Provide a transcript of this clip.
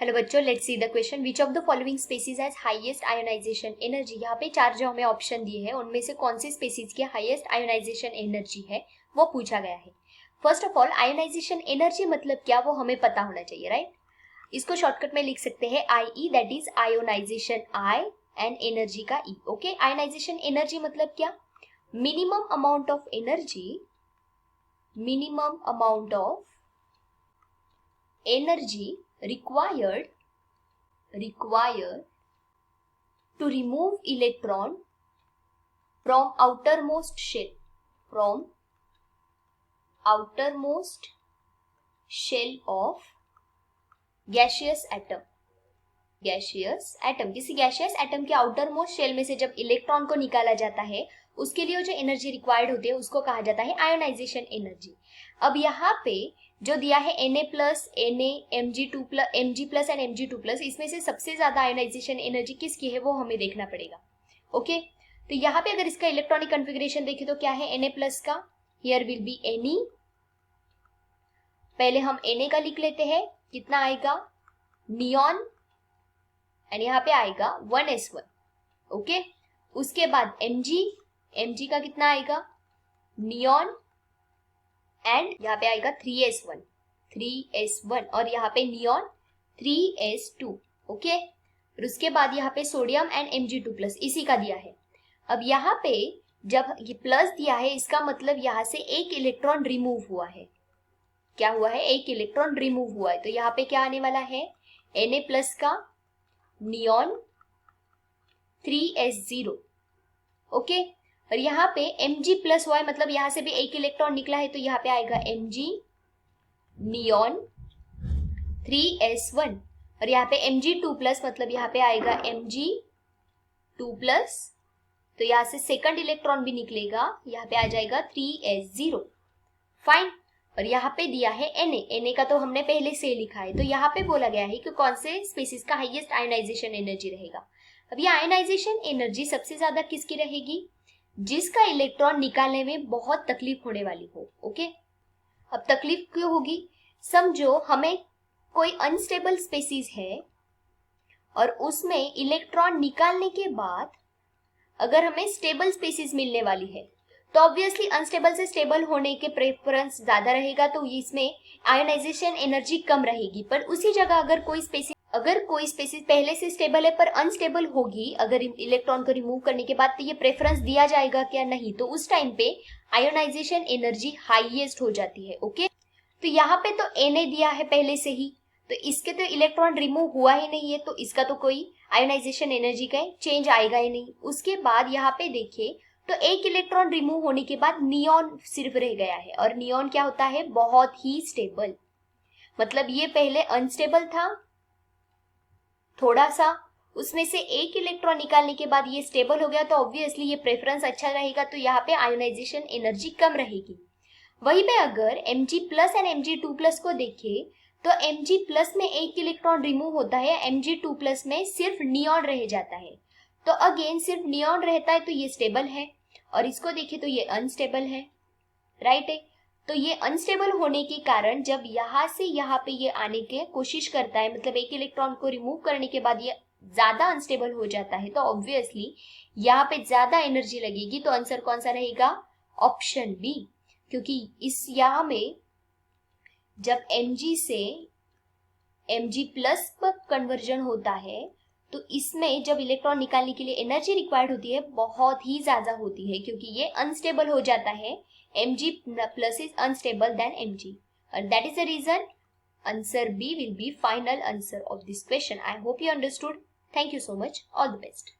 Hello बच्चों, let's see the question. Which of the following species has highest ionisation energy. यहाँ पे चार जो हमें ऑप्शन दिए हैं उनमें से कौन सी स्पीसीज की हाईएस्ट आयोनाइजेशन एनर्जी है वो पूछा गया है। First of all, ionisation energy मतलब क्या वो हमें पता होना चाहिए, राइट। इसको शॉर्टकट में लिख सकते हैं I, that is ionisation I and energy का ई। ओके, आयोनाइजेशन एनर्जी मतलब क्या? Minimum amount of energy, minimum amount of energy required to remove electron from outermost shell of gaseous atom। किसी gaseous atom के outer most shell में से जब electron को निकाला जाता है उसके लिए जो एनर्जी रिक्वायर्ड होती है उसको कहा जाता है आयोनाइजेशन एनर्जी। अब यहाँ पे जो दिया है Na plus Na Mg plus and Mg2+, इसमें से सबसे ज्यादा आयोनाइजेशन एनर्जी किसकी है वो हमें देखना पड़ेगा। ओके, तो यहाँ पे अगर इसका इलेक्ट्रॉनिक कॉन्फ़िगरेशन देखें तो क्या है Na प्लस का, हियर विल बी Ne। पहले हम Na का लिख लेते हैं, कितना आएगा नियॉन, एंड यहाँ पे आएगा 1s1। ओके, उसके बाद Mg का कितना आएगा नियॉन, एंड यहाँ पे आएगा 3s1 और यहाँ पे नियॉन 3s2। ओके, और उसके बाद यहाँ पे सोडियम एंड Mg2+, इसी का दिया है। अब यहाँ पे जब ये प्लस दिया है इसका मतलब यहाँ से एक इलेक्ट्रॉन रिमूव हुआ है। क्या हुआ है? एक इलेक्ट्रॉन रिमूव हुआ है। तो यहाँ पे क्या आने वाला है Na प्लस का नियॉन 3s0। ओके, और यहाँ पे Mg प्लस हुआ है मतलब यहाँ से भी एक इलेक्ट्रॉन निकला है तो यहाँ पे आएगा Mg नियॉन 3s1 और यहाँ पे Mg2+ मतलब यहाँ पे आएगा Mg2+, तो यहाँ से सेकंड इलेक्ट्रॉन भी निकलेगा, यहाँ पे आ जाएगा 3s0। फाइन, और यहाँ पे दिया है Na का तो हमने पहले से लिखा है। तो यहाँ पे बोला गया है कि कौन से स्पीसीज का हाईएस्ट आयोनाइजेशन एनर्जी रहेगा। अब ये आयोनाइजेशन एनर्जी सबसे ज्यादा किसकी रहेगी? जिसका इलेक्ट्रॉन निकालने में बहुत तकलीफ होने वाली हो। ओके, अब तकलीफ क्यों होगी? समझो हमें कोई अनस्टेबल स्पीसीज है और उसमें इलेक्ट्रॉन निकालने के बाद अगर हमें स्टेबल स्पीसीज मिलने वाली है तो ऑब्वियसली अनस्टेबल से स्टेबल होने के प्रेफरेंस ज्यादा रहेगा, तो इसमें आयोनाइजेशन एनर्जी कम रहेगी। पर उसी जगह अगर कोई स्पीसीज पहले से स्टेबल है पर अनस्टेबल होगी अगर इलेक्ट्रॉन को रिमूव करने के बाद, तो ये प्रेफरेंस दिया जाएगा क्या? नहीं। तो उस टाइम पे आयोनाइजेशन एनर्जी हाईएस्ट हो जाती है। ओके, तो यहाँ पे तो Na दिया है पहले से ही, तो इसके तो इलेक्ट्रॉन रिमूव हुआ ही नहीं है तो इसका तो कोई आयोनाइजेशन एनर्जी का चेंज आएगा ही नहीं। उसके बाद यहाँ पे देखिए तो एक इलेक्ट्रॉन रिमूव होने के बाद नियॉन सिर्फ रह गया है, और नियॉन क्या होता है? बहुत ही स्टेबल। मतलब ये पहले अनस्टेबल था थोड़ा सा, उसमें से एक इलेक्ट्रॉन निकालने के बाद ये स्टेबल हो गया, तो ऑब्वियसली ये प्रेफरेंस अच्छा रहेगा, तो यहाँ पे आयोनाइजेशन एनर्जी कम रहेगी। वहीं पे अगर Mg+ एंड Mg2+ को देखें तो Mg+ में एक इलेक्ट्रॉन रिमूव होता है, Mg2+ में सिर्फ नियॉन रह जाता है। तो अगेन सिर्फ नियॉन रहता है तो ये स्टेबल है, और इसको देखें तो ये अनस्टेबल है, राइट है। तो ये अनस्टेबल होने के कारण जब यहाँ से यहाँ पे ये आने की कोशिश करता है, मतलब एक इलेक्ट्रॉन को रिमूव करने के बाद ये ज्यादा अनस्टेबल हो जाता है, तो ऑब्वियसली यहाँ पे ज्यादा एनर्जी लगेगी। तो आंसर कौन सा रहेगा? ऑप्शन बी, क्योंकि इस यहाँ में जब Mg से Mg+ पर कन्वर्जन होता है तो इसमें जब इलेक्ट्रॉन निकालने के लिए एनर्जी रिक्वायर्ड होती है बहुत ही ज्यादा होती है, क्योंकि ये अनस्टेबल हो जाता है। Mg+ is unstable then Mg, and that is the reason answer B will be final answer of this question. I hope you understood. Thank you so much. All the best.